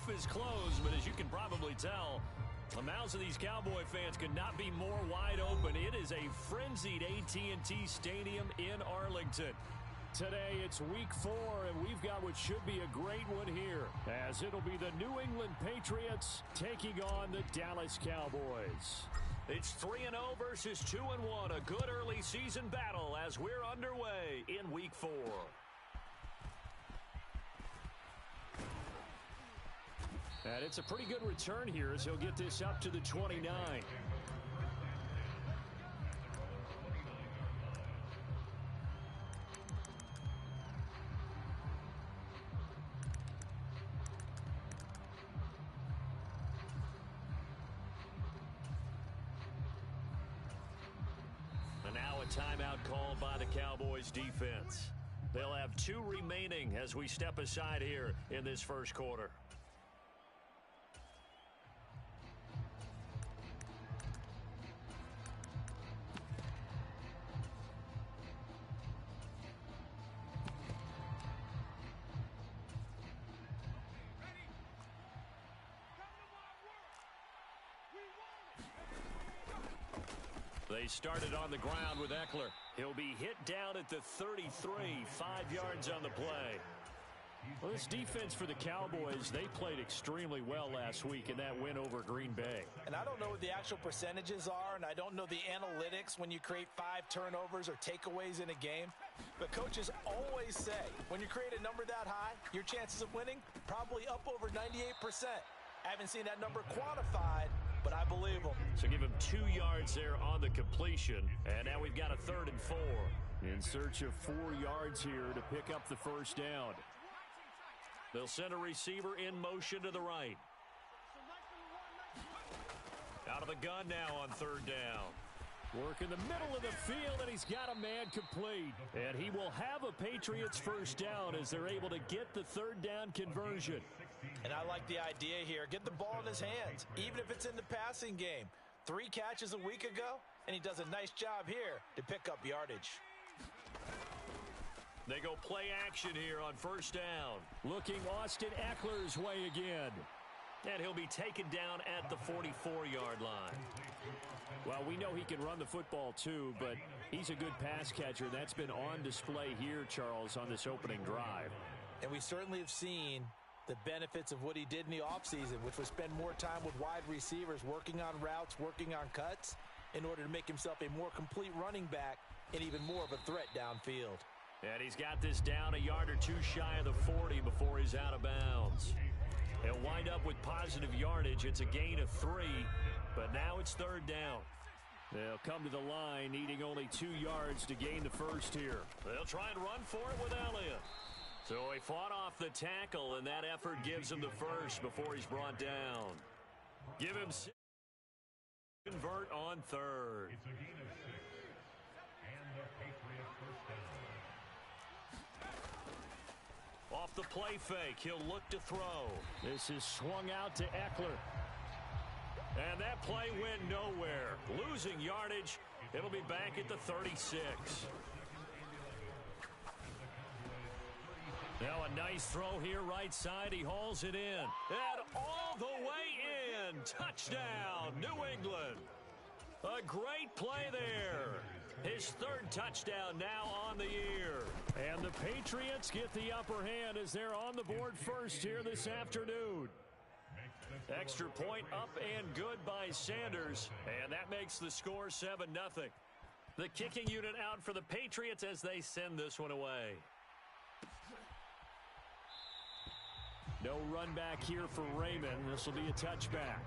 roof is closed, but as you can probably tell, the mouths of these Cowboy fans could not be more wide open. It is a frenzied AT&T Stadium in Arlington. Today, it's week 4, and we've got what should be a great one here, as it'll be the New England Patriots taking on the Dallas Cowboys. It's 3-0 versus 2-1, a good early season battle as we're underway in week 4. And it's a pretty good return here as he'll get this up to the 29. And now a timeout called by the Cowboys defense. They'll have 2 remaining as we step aside here in this first quarter. They started on the ground with Eckler. He'll be hit down at the 33, 5 yards on the play. Well, this defense for the Cowboys, they played extremely well last week in that win over Green Bay. And I don't know what the actual percentages are, and I don't know the analytics when you create 5 turnovers or takeaways in a game. But coaches always say, when you create a number that high, your chances of winning probably up over 98%. I haven't seen that number quantified, but I believe them. So give him 2 yards there on the completion. And now we've got a 3rd and 4. In search of 4 yards here to pick up the first down. They'll send a receiver in motion to the right. Out of the gun now on 3rd down. Work in the middle of the field, and he's got a man complete. And he will have a Patriots first down as they're able to get the 3rd down conversion. And I like the idea here. Get the ball in his hands, even if it's in the passing game. 3 catches a week ago, and he does a nice job here to pick up yardage. They go play action here on 1st down. Looking Austin Eckler's way again. And he'll be taken down at the 44-yard line. Well, we know he can run the football too, but he's a good pass catcher. That's been on display here, Charles, on this opening drive. And we certainly have seen the benefits of what he did in the offseason, which was spend more time with wide receivers, working on routes, working on cuts, in order to make himself a more complete running back and even more of a threat downfield. And he's got this down a yard or 2 shy of the 40 before he's out of bounds. He'll wind up with positive yardage. It's a gain of 3, but now it's 3rd down. They'll come to the line, needing only 2 yards to gain the first here. They'll try and run for it with Elliott. So he fought off the tackle, and that effort gives him the first before he's brought down. Give him 6. Convert on 3rd. It's a gain of 6. And the Patriots first down. Off the play fake, he'll look to throw. This is swung out to Eckler. And that play went nowhere. Losing yardage. It'll be back at the 36. Now a nice throw here right side. He hauls it in. And all the way in. Touchdown, New England. A great play there. His 3rd touchdown now on the year. And the Patriots get the upper hand as they're on the board first here this afternoon. Extra point up and good by Sanders. And that makes the score 7-0. The kicking unit out for the Patriots as they send this one away. No run back here for Raymond. This will be a touchback.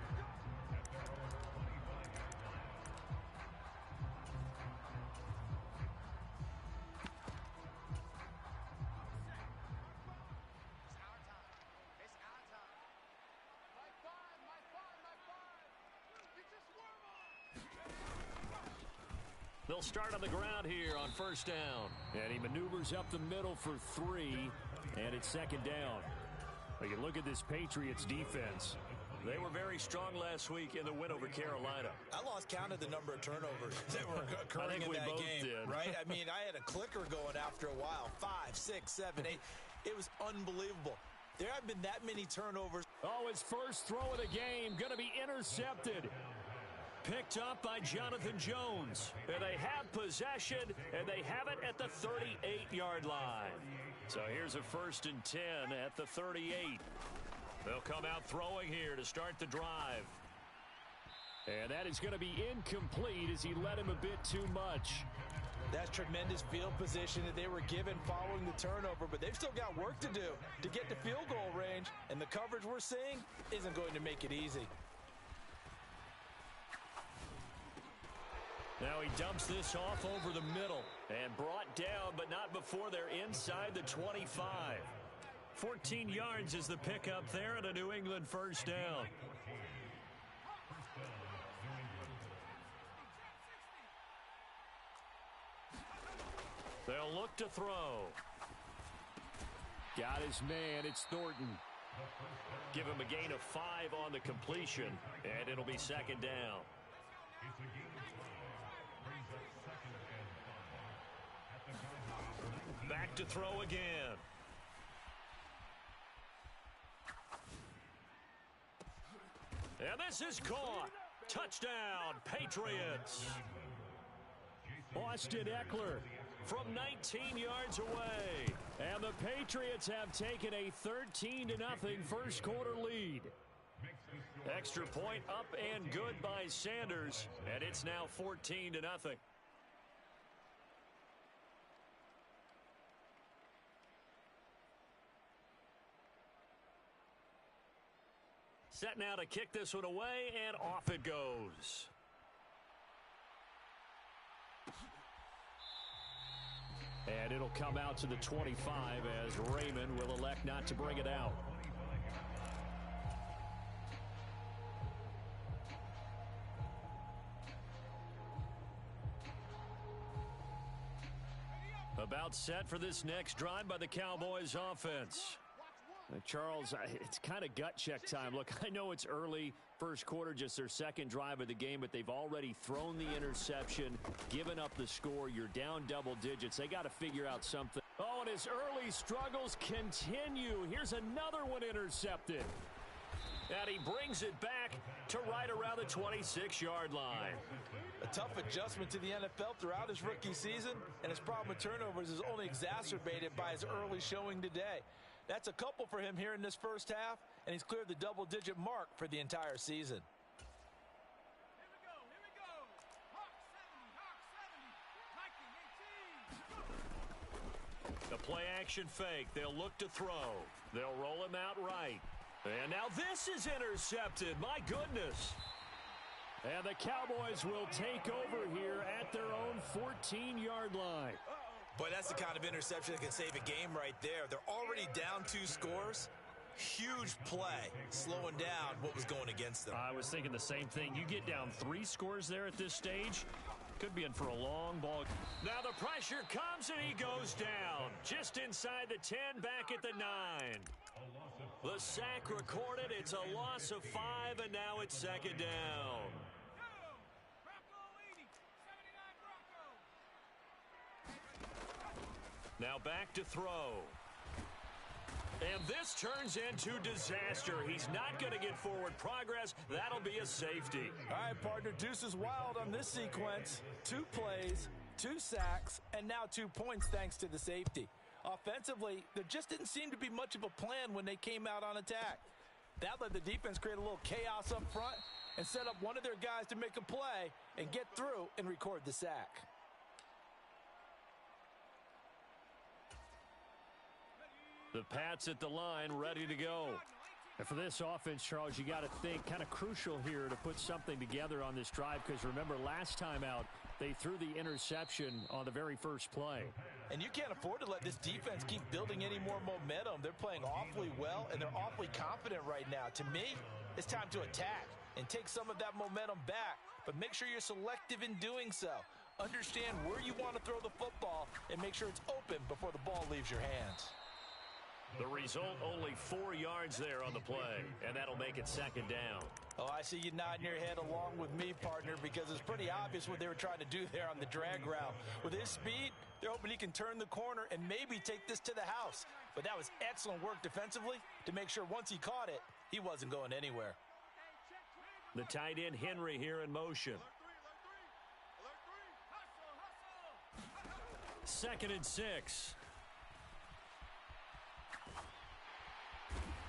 They'll start on the ground here on 1st down. And he maneuvers up the middle for 3, and it's 2nd down. Well, you look at this Patriots defense. They were very strong last week in the win over Carolina. I lost count of the number of turnovers that were occurring in that game, right? I mean, I had a clicker going after a while. 5, 6, 7, 8. It was unbelievable. There have been that many turnovers Oh, his first throw of the game going to be intercepted. Picked up by Jonathan Jones. And they have possession, and they have it at the 38-yard line. So here's a 1st and 10 at the 38. They'll come out throwing here to start the drive. And that is going to be incomplete as he led him a bit too much. That's tremendous field position that they were given following the turnover, but they've still got work to do to get to field goal range, and the coverage we're seeing isn't going to make it easy. Now he dumps this off over the middle and brought down, but not before they're inside the 25. 14 yards is the pickup there, and a New England first down. They'll look to throw. Got his man. It's Thornton. Give him a gain of 5 on the completion, and it'll be 2nd down. Back to throw again. And this is caught. Touchdown, Patriots. Austin Eckler from 19 yards away. And the Patriots have taken a 13-0 first quarter lead. Extra point up and good by Sanders. And it's now 14-0. Set now to kick this one away, and off it goes. And it'll come out to the 25 as Raymond will elect not to bring it out. About set for this next drive by the Cowboys offense. Charles, it's kind of gut check time. Look, I know it's early, first quarter, just their second drive of the game, but they've already thrown the interception, given up the score. You're down double digits. They got to figure out something. Oh, and his early struggles continue. Here's another one intercepted. And he brings it back to right around the 26-yard line. A tough adjustment to the NFL throughout his rookie season, and his problem with turnovers is only exacerbated by his early showing today. That's a couple for him here in this first half, and he's cleared the double-digit mark for the entire season. Here we go. Hawk 70, 19, 18. The play-action fake. They'll look to throw. They'll roll him out right. And now this is intercepted. My goodness. And the Cowboys will take over here at their own 14-yard line. Boy, that's the kind of interception that can save a game right there. They're already down 2 scores. Huge play, slowing down what was going against them. I was thinking the same thing. You get down 3 scores there at this stage, could be in for a long ball. Now the pressure comes and he goes down. Just inside the 10, back at the 9. The sack recorded. It's a loss of 5, and now it's 2nd down. Now back to throw. And this turns into disaster. He's not going to get forward progress. That'll be a safety. All right, partner, deuce is wild on this sequence. 2 plays, 2 sacks, and now 2 points thanks to the safety. Offensively, there just didn't seem to be much of a plan when they came out on attack. That let the defense create a little chaos up front and set up one of their guys to make a play and get through and record the sack. The Pats at the line, ready to go. And for this offense, Charles, you got to think kind of crucial here to put something together on this drive, because remember last time out, they threw the interception on the very first play. And you can't afford to let this defense keep building any more momentum. They're playing awfully well, and they're awfully confident right now. To me, it's time to attack and take some of that momentum back, but make sure you're selective in doing so. Understand where you want to throw the football and make sure it's open before the ball leaves your hands. The result, only 4 yards there on the play, and that'll make it 2nd down. Oh, I see you nodding your head along with me, partner, because it's pretty obvious what they were trying to do there on the drag route. With his speed, they're hoping he can turn the corner and maybe take this to the house. But that was excellent work defensively to make sure once he caught it, He wasn't going anywhere. The tight end Henry here in motion. Second and 6.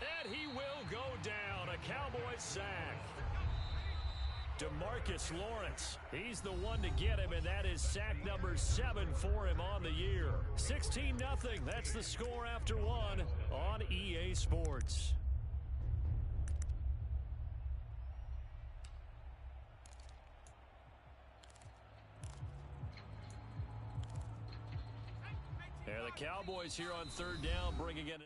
And he will go down. A Cowboys sack. DeMarcus Lawrence, he's the one to get him, and that is sack number 7 for him on the year. 16-0, that's the score after 1 on EA Sports. And the Cowboys here on third down bringing in.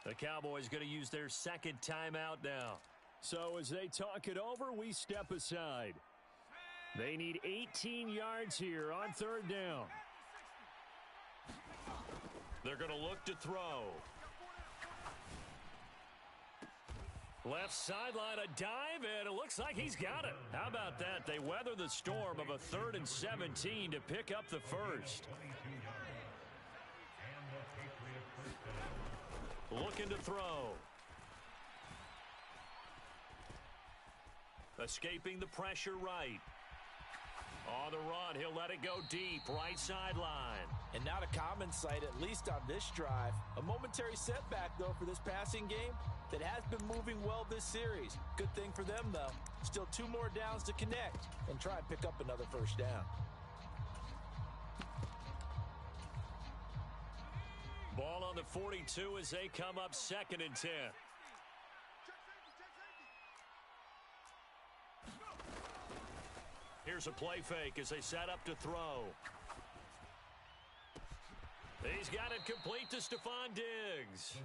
The Cowboys going to use their second timeout now. So as they talk it over, we step aside. They need 18 yards here on third down. They're going to look to throw. Left sideline, a dive, and it looks like he's got it. How about that? They weather the storm of a 3rd and 17 to pick up the first. Looking to throw. Escaping the pressure right. On the run, he'll let it go deep, right sideline. And not a common sight, at least on this drive. A momentary setback, though, for this passing game that has been moving well this series. Good thing for them, though. Still 2 more downs to connect and try and pick up another first down. Ball on the 42 as they come up 2nd and 10. Here's a play fake as they set up to throw. He's got it complete to Stephon Diggs.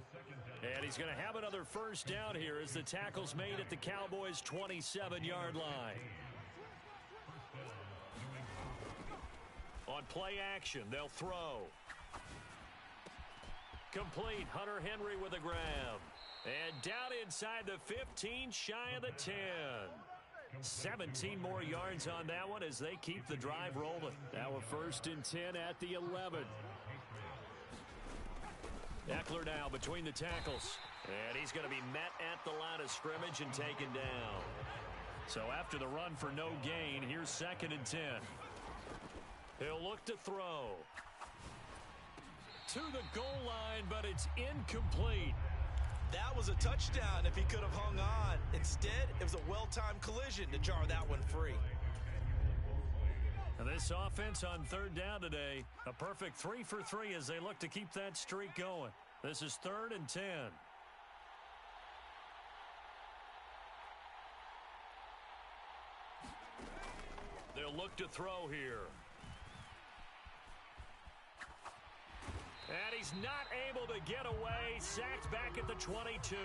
And he's going to have another first down here as the tackle's made at the Cowboys' 27-yard line. On play action, they'll throw. Complete, Hunter Henry with a grab. And down inside the 15, shy of the 10. 17 more yards on that one as they keep the drive rolling. Now a 1st and 10 at the 11. Eckler now between the tackles. And he's going to be met at the line of scrimmage and taken down. So after the run for no gain, here's 2nd and 10. He'll look to throw. To the goal line, but it's incomplete. That was a touchdown if he could have hung on. Instead, it was a well-timed collision to jar that one free. And this offense on third down today, a perfect 3 for 3 as they look to keep that streak going. This is 3rd and 10. They'll look to throw here. And he's not able to get away. Sacked back at the 22.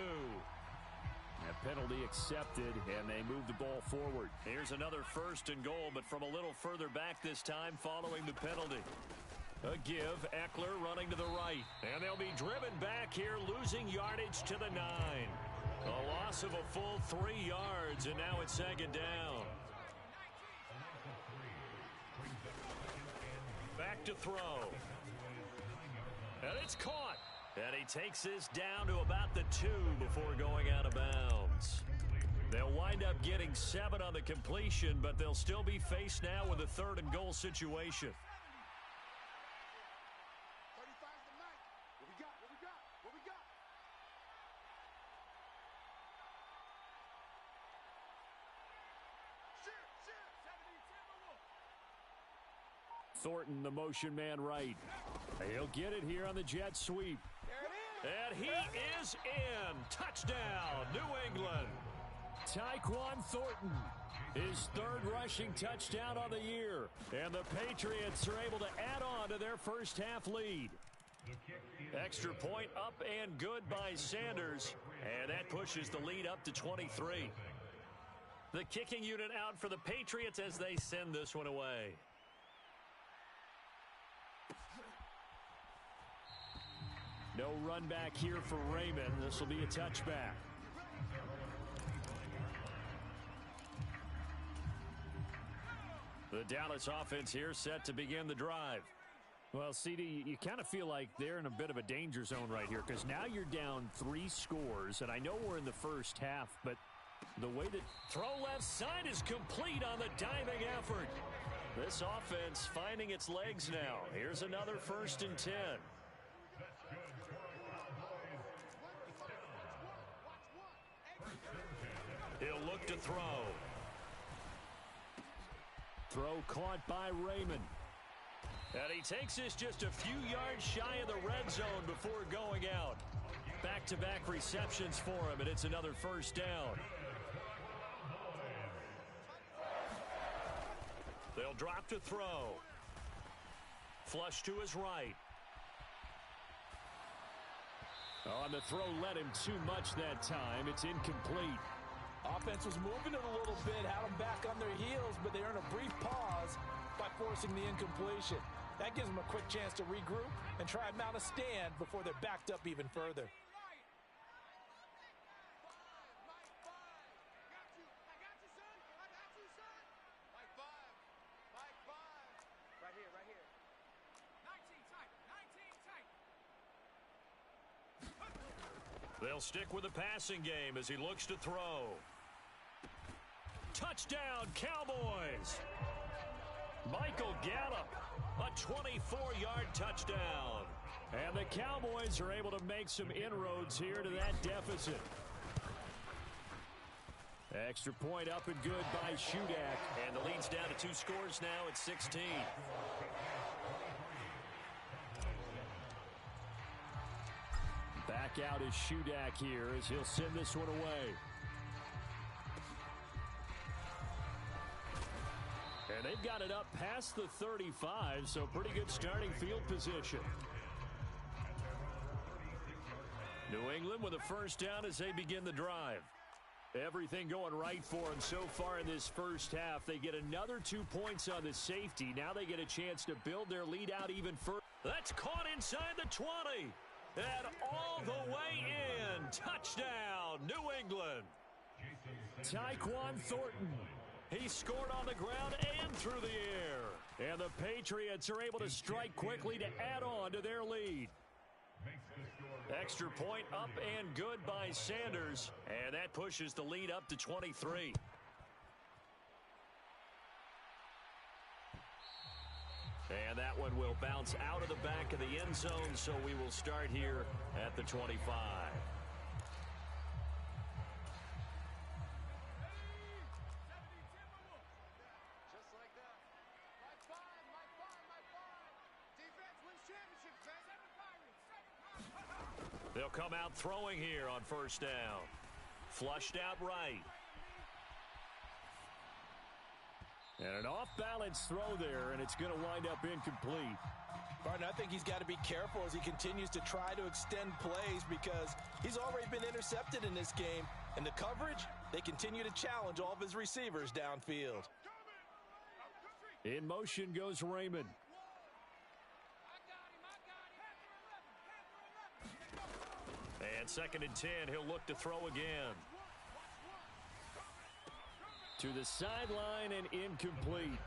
A penalty accepted, and they move the ball forward. Here's another 1st and goal, but from a little further back this time following the penalty. A give, Eckler running to the right. And they'll be driven back here, losing yardage to the 9. A loss of a full 3 yards, and now it's 2nd down. Back to throw. And it's caught. And he takes this down to about the 2 before going out of bounds. They'll wind up getting 7 on the completion, but they'll still be faced now with a 3rd and goal situation. 35's the night. What we got? What we got? What we got? Thornton, the motion man right. He'll get it here on the jet sweep. And he is in. Touchdown, New England. Tyquan Thornton, his 3rd rushing touchdown on the year. And the Patriots are able to add on to their first half lead. Extra point up and good by Sanders. And that pushes the lead up to 23. The kicking unit out for the Patriots as they send this one away. No run back here for Raymond. This will be a touchback. The Dallas offense here set to begin the drive. Well, CD, you kind of feel like they're in a bit of a danger zone right here because now you're down 3 scores, and I know we're in the first half, but the way that throw left side is complete on the diving effort. This offense finding its legs now. Here's another 1st and 10. He'll look to throw. Throw caught by Raymond. And he takes this just a few yards shy of the red zone before going out. Back-to-back receptions for him, and it's another 1st down. They'll drop to throw. Flush to his right. On the throw led him too much that time. It's incomplete. Offense was moving it a little bit, had them back on their heels, but they earned a brief pause by forcing the incompletion. That gives them a quick chance to regroup and try and mount a stand before they're backed up even further. They'll stick with the passing game as he looks to throw. Touchdown, Cowboys! Michael Gallup, a 24-yard touchdown. And the Cowboys are able to make some inroads here to that deficit. Extra point up and good by Shudak. And the lead's down to 2 scores now at 16. Back out is Shudak here as he'll send this one away. And they've got it up past the 35, so pretty good starting field position. New England with a 1st down as they begin the drive. Everything going right for them so far in this first half. They get another 2 points on the safety. Now they get a chance to build their lead out even further. That's caught inside the 20. And all the way in. Touchdown, New England. Tyquan Thornton. He scored on the ground and through the air. And the Patriots are able to strike quickly to add on to their lead. Extra point up and good by Sanders. And that pushes the lead up to 23. And that one will bounce out of the back of the end zone, so we will start here at the 25. Just like that. Mike 5, Mike 5, Mike 5. Defense wins championships, baby. They'll come out throwing here on 1st down. Flushed out right. And an off-balance throw there, and it's going to wind up incomplete. Barton, I think he's got to be careful as he continues to try to extend plays because he's already been intercepted in this game. And the coverage, they continue to challenge all of his receivers downfield. In motion goes Raymond. And 2nd and 10, he'll look to throw again. To the sideline and incomplete.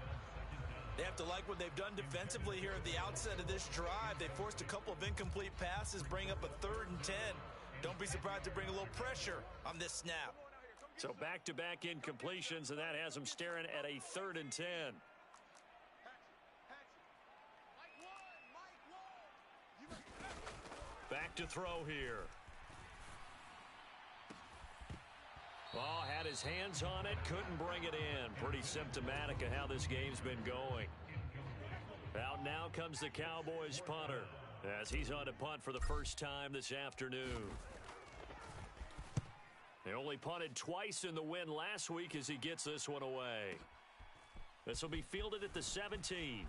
They have to like what they've done defensively here at the outset of this drive. They forced a couple of incomplete passes, bring up a 3rd and 10. Don't be surprised to bring a little pressure on this snap. So back-to-back incompletions, and that has them staring at a 3rd and 10. Back to throw here. Oh, had his hands on it, couldn't bring it in. Pretty symptomatic of how this game's been going. Out now comes the Cowboys punter as he's on to punt for the first time this afternoon. They only punted twice in the win last week as he gets this one away. This will be fielded at the 17.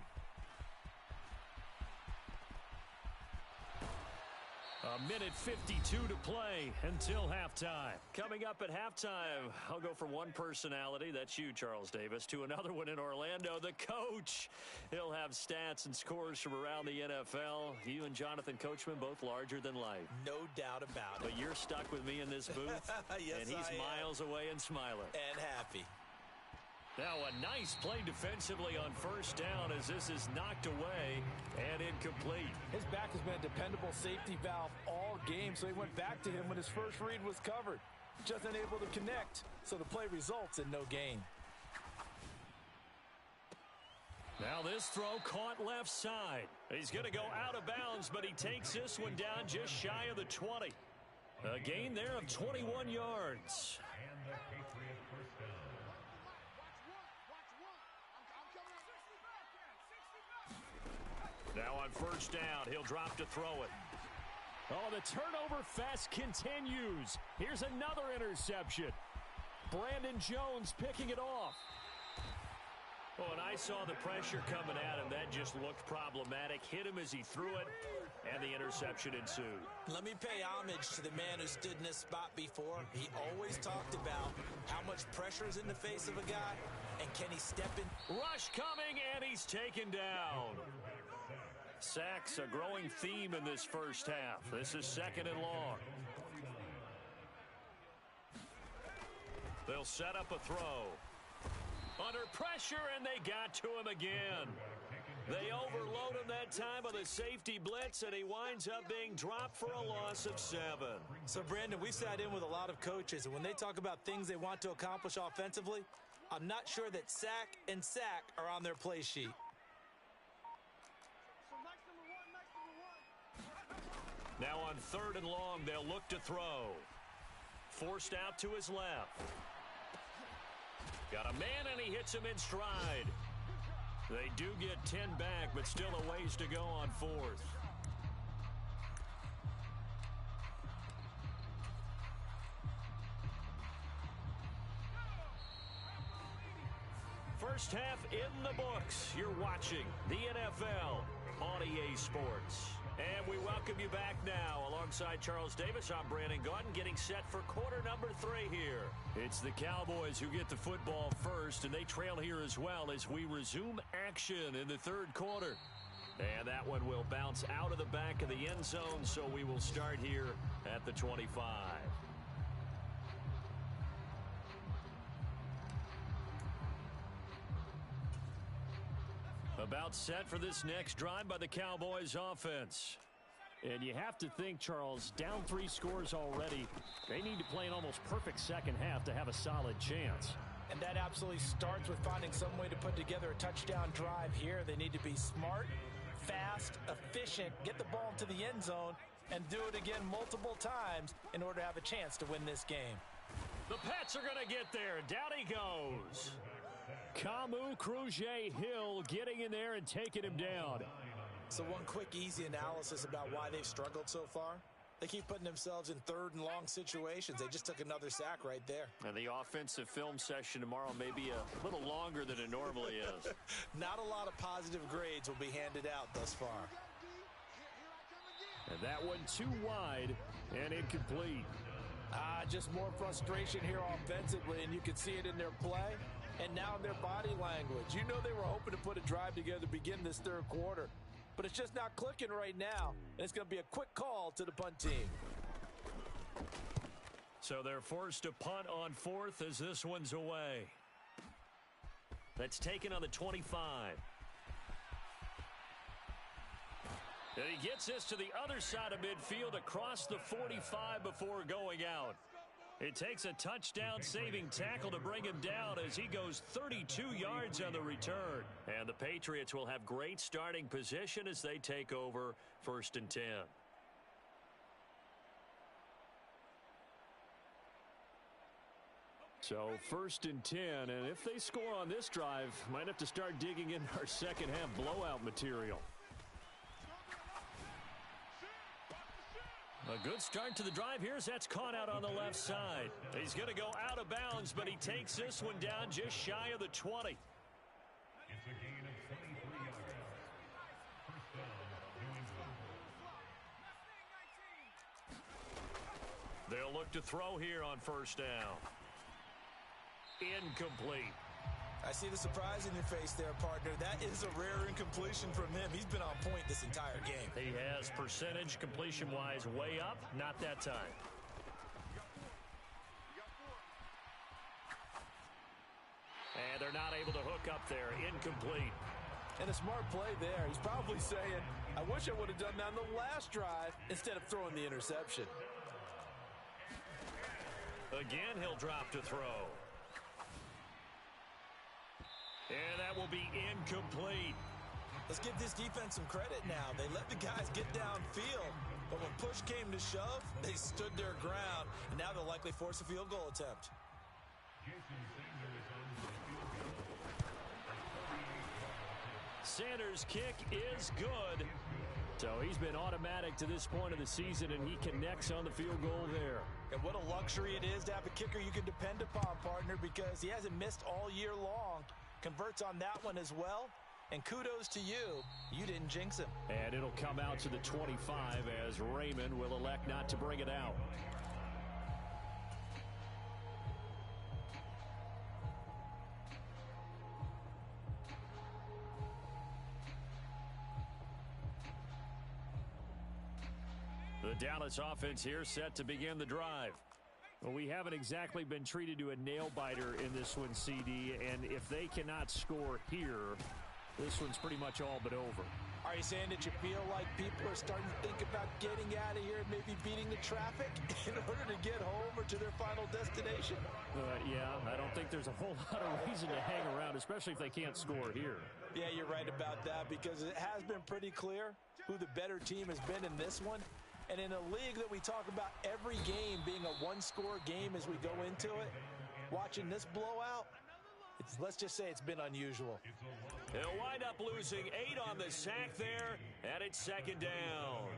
A minute 52 to play until halftime. Coming up at halftime, I'll go from one personality, that's you, Charles Davis, to another one in Orlando, the coach. He'll have stats and scores from around the NFL. You and Jonathan Coachman both larger than life. No doubt about it. But you're stuck with me in this booth. Yes, and he's miles away and smiling. And happy. Now a nice play defensively on first down as this is knocked away and incomplete. His back has been a dependable safety valve all game, so he went back to him when his first read was covered. Just unable to connect, so the play results in no gain. Now this throw caught left side. He's going to go out of bounds, but he takes this one down just shy of the 20. A gain there of 21 yards. And the Patriots first down. Now on first down, he'll drop to throw it. Oh, the turnover fest continues. Here's another interception. Brandon Jones picking it off. Oh, and I saw the pressure coming at him. That just looked problematic. Hit him as he threw it, and the interception ensued. Let me pay homage to the man who stood in this spot before. He always talked about how much pressure is in the face of a guy, and can he step in? Rush coming, and he's taken down. Sacks, a growing theme in this first half. This is second and long. They'll set up a throw. Under pressure, and they got to him again. They overload him that time on the safety blitz, and he winds up being dropped for a loss of 7. So, Brandon, we've sat in with a lot of coaches, and when they talk about things they want to accomplish offensively, I'm not sure that sack and sack are on their play sheet. Now on third and long, they'll look to throw. Forced out to his left. Got a man, and he hits him in stride. They do get 10 back, but still a ways to go on fourth. First half in the books. You're watching the NFL on EA Sports. And we welcome you back now. Alongside Charles Davis, I'm Brandon Gaudin, getting set for quarter number 3 here. It's the Cowboys who get the football first, and they trail here as well as we resume action in the third quarter. And that one will bounce out of the back of the end zone, so we will start here at the 25. About set for this next drive by the Cowboys offense. And you have to think, Charles, down 3 scores already. They need to play an almost perfect second half to have a solid chance. And that absolutely starts with finding some way to put together a touchdown drive here. They need to be smart, fast, efficient, get the ball into the end zone, and do it again multiple times in order to have a chance to win this game. The Pats are going to get there. Down he goes. Kamu Krujay-Hill getting in there and taking him down. So one quick, easy analysis about why they've struggled so far. They keep putting themselves in third and long situations. They just took another sack right there. And the offensive film session tomorrow may be a little longer than it normally is. Not a lot of positive grades will be handed out thus far. And that one too wide and incomplete. Just more frustration here offensively, and you can see it in their play and now in their body language. You know they were hoping to put a drive together to begin this third quarter, but it's just not clicking right now, and it's going to be a quick call to the punt team. So they're forced to punt on fourth as this one's away. That's taken on the 25. And he gets this to the other side of midfield across the 45 before going out. It takes a touchdown-saving tackle to bring him down as he goes 32 yards on the return. And the Patriots will have great starting position as they take over 1st and 10. So 1st and 10, and if they score on this drive, might have to start digging in our second half blowout material. A good start to the drive here as that's caught out on the left side. He's going to go out of bounds, but he takes this one down just shy of the 20. It's a gain of 23 yards. First down, New England. They'll look to throw here on first down. Incomplete. I see the surprise in your face there, partner. That is a rare incompletion from him. He's been on point this entire game. He has percentage completion-wise way up, not that time. And they're not able to hook up there. Incomplete. And a smart play there. He's probably saying, I wish I would have done that on the last drive instead of throwing the interception. Again, he'll drop to throw. And that will be incomplete. Let's give this defense some credit now. They let the guys get downfield, but when push came to shove, they stood their ground, and now they'll likely force a field goal attempt. Sanders' kick is good. So he's been automatic to this point of the season, and he connects on the field goal there. And what a luxury it is to have a kicker you can depend upon, partner, because he hasn't missed all year long. Converts on that one as well. And kudos to you. You didn't jinx him. And it'll come out to the 25 as Raymond will elect not to bring it out. The Dallas offense here set to begin the drive. Well, we haven't exactly been treated to a nail-biter in this one, CD, and if they cannot score here, this one's pretty much all but over. Are you saying that you feel like people are starting to think about getting out of here and maybe beating the traffic in order to get home or to their final destination? Yeah, I don't think there's a whole lot of reason to hang around, especially if they can't score here. Yeah, you're right about that because it has been pretty clear who the better team has been in this one. And in a league that we talk about every game being a one-score game as we go into it, watching this blowout, let's just say it's been unusual. They'll wind up losing 8 on the sack there, and it's second down.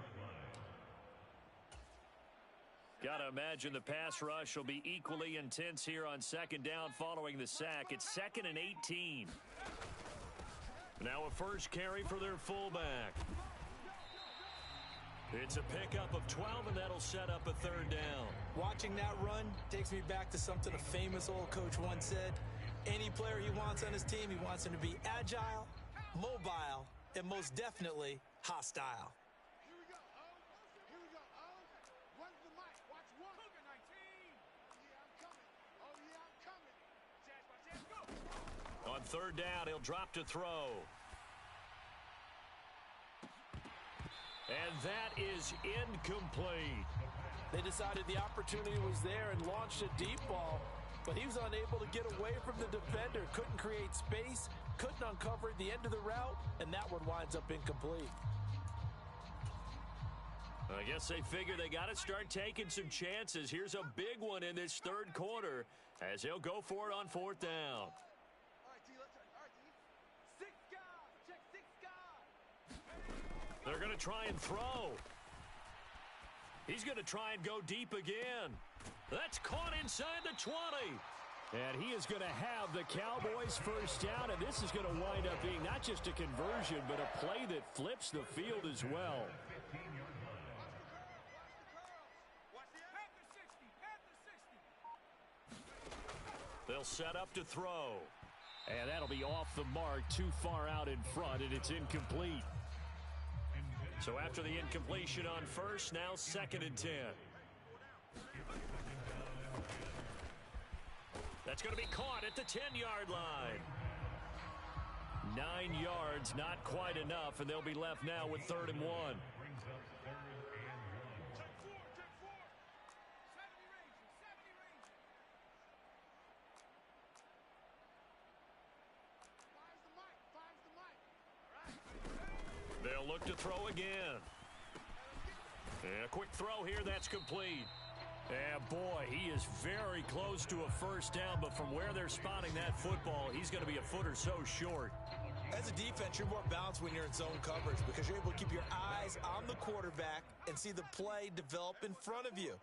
Got to imagine the pass rush will be equally intense here on second down following the sack. It's 2nd and 18. Now a first carry for their fullback. It's a pickup of 12, and that'll set up a third down. Watching that run takes me back to something a famous old coach once said. Any player he wants on his team, he wants him to be agile, mobile, and most definitely hostile. Here we go, Here we go, Where's the mic? Watch one. Cougar 19. Yeah, I'm coming. Oh, yeah, I'm coming. Jazz, go. On third down, he'll drop to throw. And that is incomplete. They decided the opportunity was there and launched a deep ball, but he was unable to get away from the defender, couldn't create space, couldn't uncover the end of the route, and that one winds up incomplete. I guess they figure they got to start taking some chances. Here's a big one in this third quarter as he'll go for it on fourth down. All right, D, let's turn. All right, D. 6 guys. Check 6 guys. They're going to try and throw. He's going to try and go deep again. That's caught inside the 20. And he is going to have the Cowboys first down, and this is going to wind up being not just a conversion, but a play that flips the field as well. They'll set up to throw. And that'll be off the mark, too far out in front, and it's incomplete. So after the incompletion on first, now 2nd and 10. That's going to be caught at the 10-yard line. 9 yards, not quite enough, and they'll be left now with 3rd and 1. They'll look to throw again. And a quick throw here, that's complete. And boy, he is very close to a first down, but from where they're spotting that football, he's going to be a foot or so short. As a defense, you're more balanced when you're in zone coverage because you're able to keep your eyes on the quarterback and see the play develop in front of you.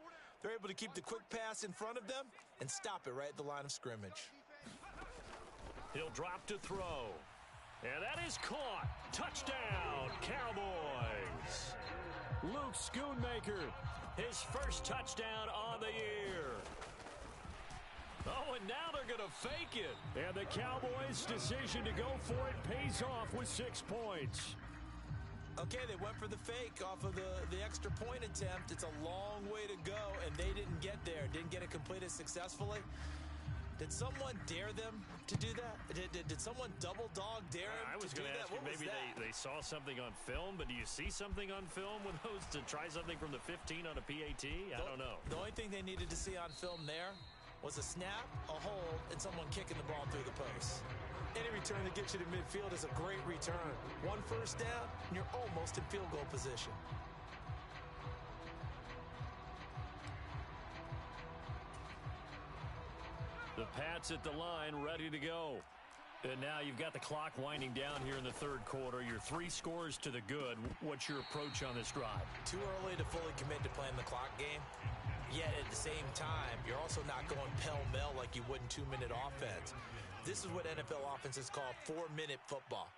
They're able to keep the quick pass in front of them and stop it right at the line of scrimmage. He'll drop to throw. And that is caught. Touchdown, Cowboys. Luke Schoonmaker, his first touchdown on the year. Oh, and now they're going to fake it. And the Cowboys' decision to go for it pays off with 6 points. Okay, they went for the fake off of the extra point attempt. It's a long way to go, and they didn't get there. Didn't get it completed successfully. Did someone dare them to do that? Did someone double dog dare him I was to do going to that? ask you, maybe they saw something on film, but do you see something on film with those to try something from the 15 on a PAT? I don't know. The only thing they needed to see on film there was a snap, a hold, and someone kicking the ball through the post. Any return that gets you to midfield is a great return. One first down, and you're almost in field goal position. The Pats at the line, ready to go. And now you've got the clock winding down here in the third quarter. Your 3 scores to the good. What's your approach on this drive? Too early to fully commit to playing the clock game. Yet at the same time, you're also not going pell-mell like you would in 2-minute offense. This is what NFL offenses call 4-minute football.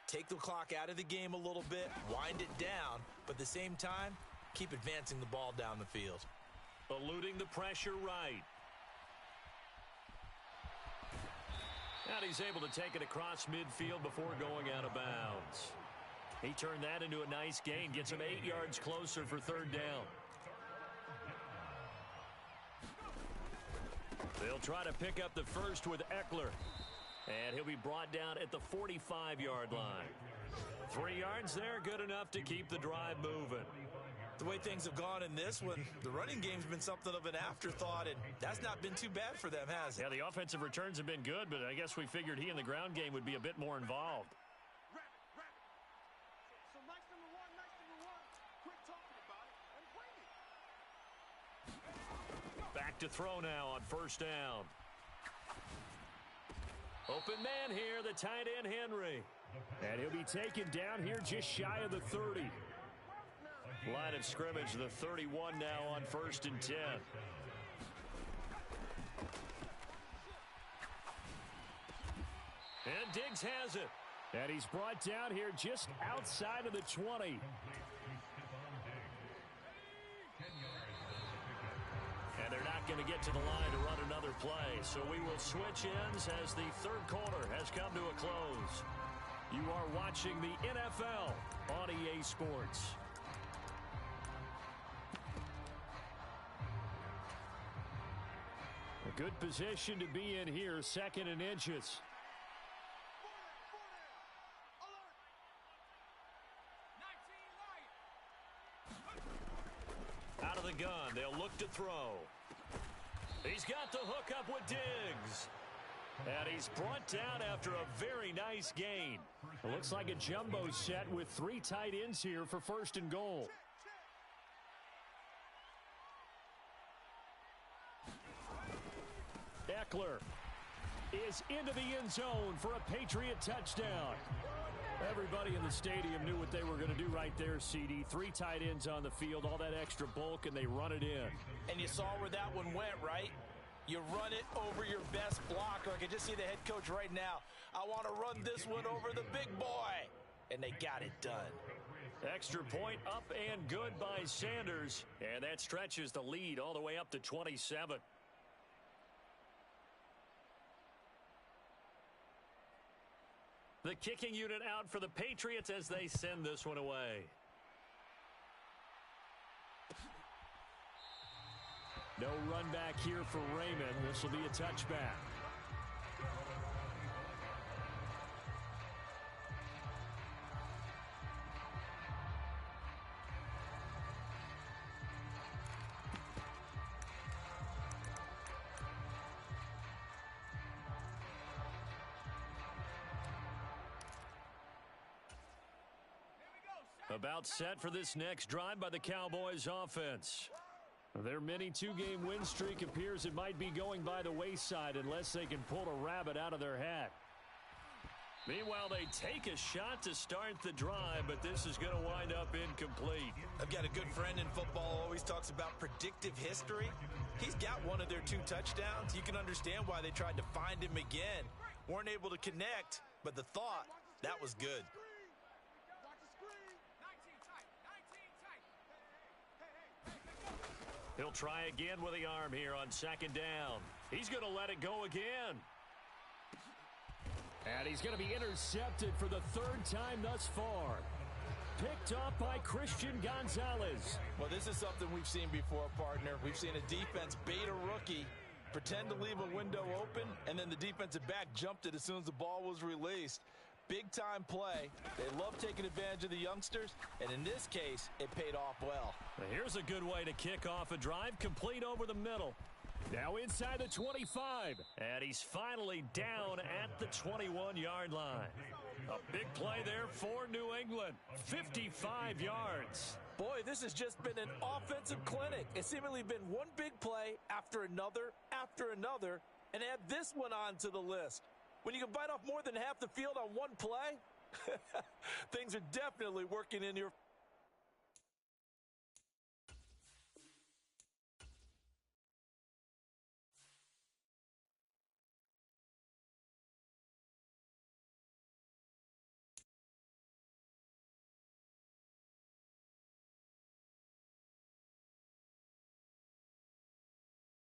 Take the clock out of the game a little bit, wind it down, but at the same time, keep advancing the ball down the field. Eluding the pressure right. And he's able to take it across midfield before going out of bounds. He turned that into a nice gain, gets him 8 yards closer for third down. They'll try to pick up the first with Eckler. And he'll be brought down at the 45-yard line. 3 yards there, good enough to keep the drive moving. The way things have gone in this one, the running game's been something of an afterthought, and that's not been too bad for them, has it? Yeah, the offensive returns have been good, but I guess we figured he in the ground game would be a bit more involved. So nice number one, quit talking about it and bring it. Back to throw now on first down. Open man here, the tight end Henry. And he'll be taken down here just shy of the 30. Line of scrimmage, the 31 now on 1st and 10. And Diggs has it. And he's brought down here just outside of the 20. And they're not going to get to the line to run another play. So we will switch ends as the third quarter has come to a close. You are watching the NFL on EA Sports. A good position to be in here, 2nd and inches. Out of the gun, they'll look to throw. He's got the hook up with Diggs. And he's brought down after a very nice gain. It looks like a jumbo set with 3 tight ends here for 1st and goal. Eckler is into the end zone for a Patriot touchdown. Everybody in the stadium knew what they were going to do right there, CD. 3 tight ends on the field, all that extra bulk, and they run it in. And you saw where that one went, right? You run it over your best blocker. I can just see the head coach right now. I want to run this one over the big boy. And they got it done. Extra point up and good by Sanders. And that stretches the lead all the way up to 27. The kicking unit out for the Patriots as they send this one away. No run back here for Raymond. This will be a touchback. About set for this next drive by the Cowboys offense. Their mini 2-game win streak appears it might be going by the wayside unless they can pull a rabbit out of their hat. Meanwhile, they take a shot to start the drive, but this is going to wind up incomplete. I've got a good friend in football who always talks about predictive history. He's got one of their 2 touchdowns. You can understand why they tried to find him again. Weren't able to connect, but the thought, that was good. He'll try again with the arm here on 2nd down. He's going to let it go again. And he's going to be intercepted for the 3rd time thus far. Picked up by Christian Gonzalez. Well, this is something we've seen before, partner. We've seen a defense bait a rookie, pretend to leave a window open, and then the defensive back jumped it as soon as the ball was released. Big-time play. They love taking advantage of the youngsters, and in this case, it paid off well. Here's a good way to kick off a drive, complete over the middle. Now inside the 25, and he's finally down at the 21-yard line. A big play there for New England, 55 yards. Boy, this has just been an offensive clinic. It's seemingly been one big play after another, and add this one on to the list. When you can bite off more than half the field on one play, things are definitely working in your